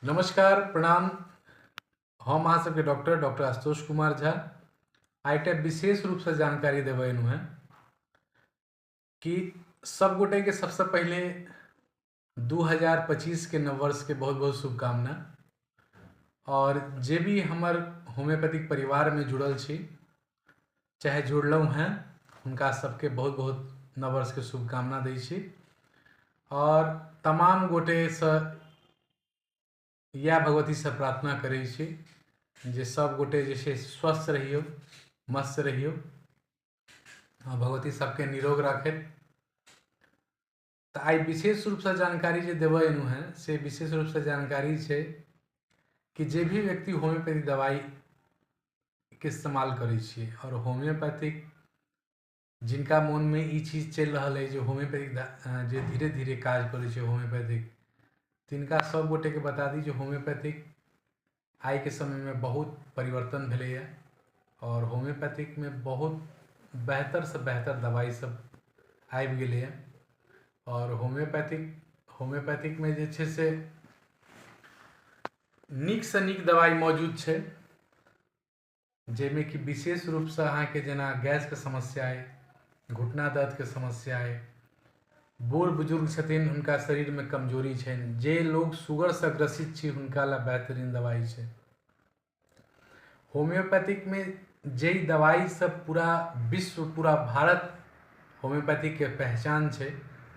नमस्कार प्रणाम। हम अहाँ सबके डॉक्टर आशुतोष कुमार झा आइ एकटा विशेष रूप से जानकारी देबै है कि सब गोटे के सबसे पहले 2025 के नववर्ष के बहुत बहुत शुभकामना। और जे भी हमर होम्योपैथिक परिवार में जुड़ल छी चाहे जुड़लहुँ हैं उनका सबके बहुत बहुत नववर्ष के शुभकामना दै छी। और तमाम गोटे से या भगवती से प्रार्थना करै छी जे सब गोटे जे छै स्वस्थ रहियो, मस्त रहियो और भगवती सबके निरोग राखैत। तो आई विशेष रूप से जानकारी जे देबै है से विशेष रूप से जानकारी है कि जे भी व्यक्ति होम्योपैथिक दवाई के इस्तेमाल करै छियै और होम्योपैथिक जिनका मन में ई चीज चल रहा है जो होम्योपैथिक जे धीरे धीरे काज करै छै होम्योपैथिक, तिनका सब गोटे के बता दी जो होम्योपैथिक आई के समय में बहुत परिवर्तन भेलै है और होम्योपैथिक में बहुत बेहतर से बेहतर दवाई सब आबि गेलै है। और होम्योपैथिक में जे छै से नीक से नीक दवाई मौजूद है जैमें कि विशेष रूप से अहाँ के जना गैस के समस्या है, घुटना दर्द के समस्या है, बूढ़ बुजुर्ग छथिन उनका शरीर में कमजोरी है, जे लोग शुगर से ग्रसित छी उनका ला बेहतरीन दवाई है। होम्योपैथिक में जे दवाई सब पूरा विश्व पूरा भारत होम्योपैथिक के पहचान है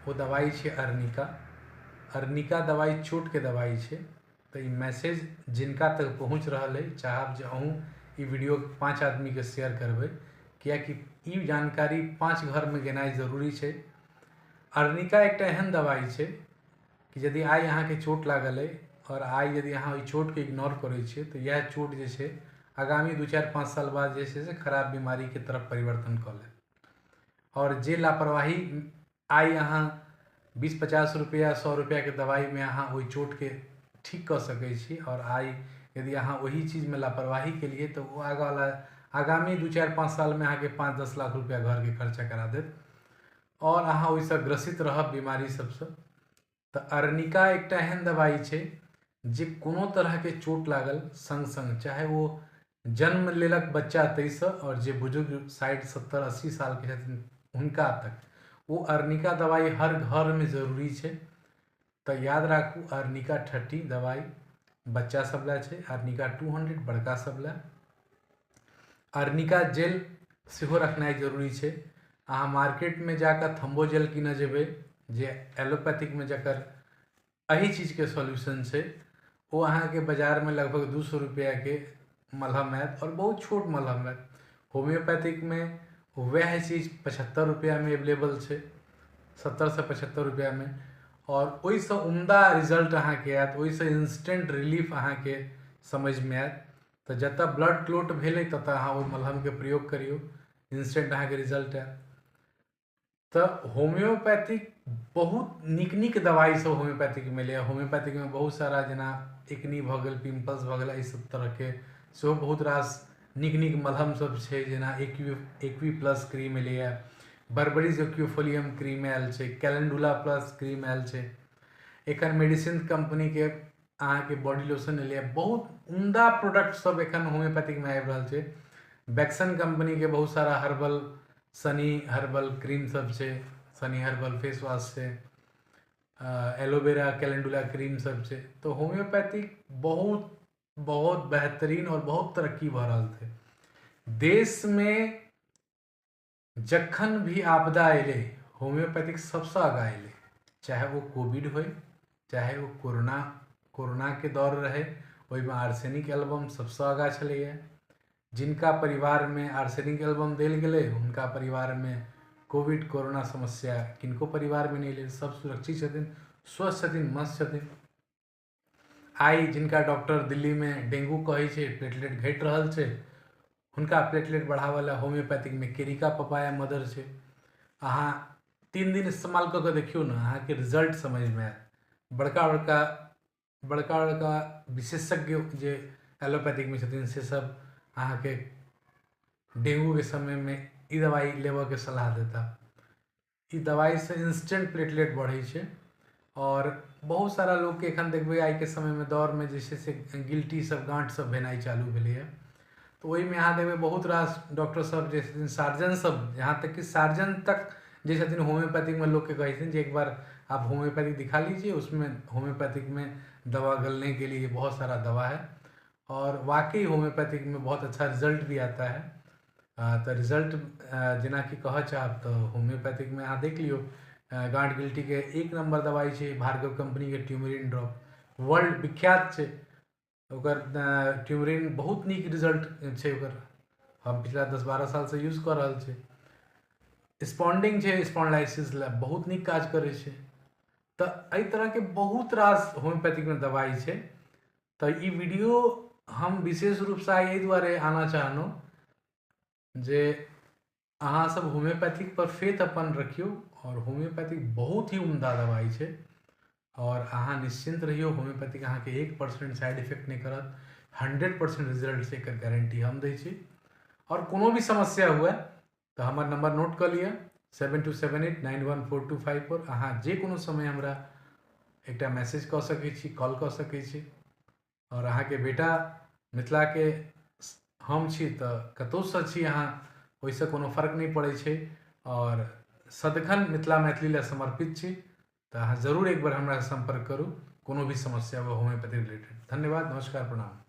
वो दवाई है अर्निका। अर्निका दवाई चोट के दवाई है। तो ये मैसेज जिनका तक पहुँच रहा है चाहब जे अहूँ ई वीडियो 5 आदमी के शेयर करबे कियाकि ई जानकारी 5 घर में गेनाई जरूरी है। अर्निका एक एहन दवाई है कि यदि आई अहाँ के चोट लागल है और आई यदि अहाँ चोट के इग्नोर करे छे तो यह चोट जे है आगामी 2-4-5 साल बाद जे है से खराब बीमारी के तरफ परिवर्तन कर ले। और जे लापरवाही आई अहाँ 20-50 रुपया 100 रुपया के दवाई में अहाँ वही चोट के ठीक कर सकै छी और आई यदि अहाँ वही चीज में लापरवाही के लिए तो वो आगामी 2-4-5 साल में अहाँ के 5-10 लाख रुपया घर के खर्चा करा देत और अहाँ वैसे ग्रसित रहब बीमारी सबसे। तो अर्निका एक एहन दवाई है जे कोनो तरह के चोट लागल संग संग चाहे वो जन्म लेलक बच्चा तैसे और जे बुजुर्ग 60-70-80 साल के छथिन उनका तक वो अर्निका दवाई हर घर में जरूरी है। तो याद राखू अर्निका 30 दवाई बच्चा सब ला है, अर्निका 200 बड़का सब ला। अर्निका जेल सेहो रखनाई जरूरी है। अहाँ मार्केट में जाकर थम्बो जेल किने जेबे जे एलोपैथिक में जकर अही चीज के सॉल्यूशन है वो अहाँ के बाजार में लगभग 200 रुपया के मलहम आयत और बहुत छोट मलहम आयत। होम्योपैथिक में वह चीज 75 रुपया में अवेलेबल है, 70 से 75 रुपया में और वही से उम्दा रिजल्ट अहाँ के आयत, वही से इंस्टेंट रिलीफ अहाँ के समझ में आयत। तो जत ब्लड क्लोट भेले तत अहाँ वो मलहम के प्रयोग करियो, इंस्टेंट अहाँ के रिजल्ट आयत। तो होम्योपैथिक बहुत निक दवाई सब होम्योपैथिक मिले। होम्योपैथिक में बहुत सारा जना एकनी भ गेल, पिम्पल्स भ गेल, इस सब तरह के सेहो बहुत रास निक मलहम सब है जना एक्वी प्लस क्रीम मिले, बर्बरीज एक्विफोलियम क्रीम आयल है, कैलेंडुला प्लस क्रीम आयल है, एखन मेडिसिन कंपनी के अहाँ के बॉडी लोशन एलिए, बहुत उम्दा प्रोडक्ट सब एखन होम्योपैथिक में आबि रहा है। बैक्सन कंपनी के बहुत सारा हर्बल सनी हर्बल क्रीम सब है, सनी हर्बल फेस वॉश है, एलोवेरा कैलेंडुला क्रीम सब है। तो होम्योपैथिक बहुत बहुत बेहतरीन और बहुत तरक्की भ रहा थे। देश में जखन भी आपदा अले होम्योपैथिक सबसे आगा अले, चाहे वो कोविड हो चाहे वो कोरोना के दौर रहे में आर्सेनिक एल्बम सबसे आगा चले। जिनका परिवार में आर्सेनिक एल्बम दिल गए उनका परिवार में कोविड कोरोना समस्या किनको परिवार में नहीं ले, सब सुरक्षित छथिन, स्वस्थ छथिन, मस्त छथिन। आई जिनका डॉक्टर दिल्ली में डेंगू कहे छे प्लेटलेट घट रहा है उनका प्लेटलेट बढ़ावे होम्योपैथिक में केरिका पपाया मदर है। अहाँ 3 दिन इस्तेमाल करके देखियो ना अहाँ के रिजल्ट समझ में आए। बड़का बड़का विशेषज्ञ जे एलोपैथिक में छथिन से सब अहाँ के डेंगू के समय में ई दवाई लेवे के सलाह देता। ई दवाई से इंस्टेंट प्लेटलेट बढ़े छे और बहुत सारा लोग के एखन देखबै आइ के समय में दौर में जे छै से गिल्टी सब गांठ सब भेनाइ चालू भेलैए। तो ओहि में अहाँ देखबै बहुत रास डॉक्टर सब जे छथिन, सर्जन सब, यहाँ तक कि सर्जन तक जे छथिन होम्योपैथिक में लोग के कहै छथिन जे एक बार आप होम्योपैथिक दिखा लीजिए, उसमें होम्योपैथिक में दवा गलने के लिए बहुत सारा दवा है और वाकई होम्योपैथिक में बहुत अच्छा रिजल्ट भी आता है। तो रिजल्ट जेना कि कहऽ चाहब तो होम्योपैथिक में अहाँ देख लियो, गांठ गिल्टी के एक नंबर दवाई छै भार्गव कंपनी के ट्यूमरिन ड्रॉप, वर्ल्ड विख्यात छै ओकर। ट्यूमरिन बहुत नीक रिजल्ट छै ओकर, हम पिछला 10-12 साल से यूज कर रहल छी। स्पॉन्डिंग छै, स्पॉन्डिलाइसिस ला बहुत नीक काज करे छै। तो एहि तरह के बहुत रास होम्योपैथिक में दवाई छै। तो ई वीडियो हम विशेष रूप से एहि दुआरे आना चाहलहुँ जे अहाँ सब होम्योपैथिक पर फेथ अपन रखियो, और होम्योपैथिक बहुत ही उम्दा दवाई छै और अहाँ निश्चिंत रहियो। होम्योपैथिक अहाँ के 1% साइड इफेक्ट नहीं करत, 100% रिजल्ट से एकर गारंटी हम दै छी। और कोनो भी समस्या हुए तो हमार नंबर नोट कर लिया 7278914254 पर। अहाँ जे कोनो समय हमरा एकटा मैसेज कऽ सकै छी, कॉल कऽ सकै छी। और अहाँ के बेटा मिथिला के हम छी तो कतौसँ छी अहाँ, ओहिसँ कोनो फर्क नहीं पड़ै छै और सदखन मिथिला मैथिली ला समर्पित छी। तो अहाँ जरूर एक बार हमरा संपर्क करू कोनो भी समस्या हो होम्योपैथी रिलेटेड। धन्यवाद, नमस्कार, प्रणाम।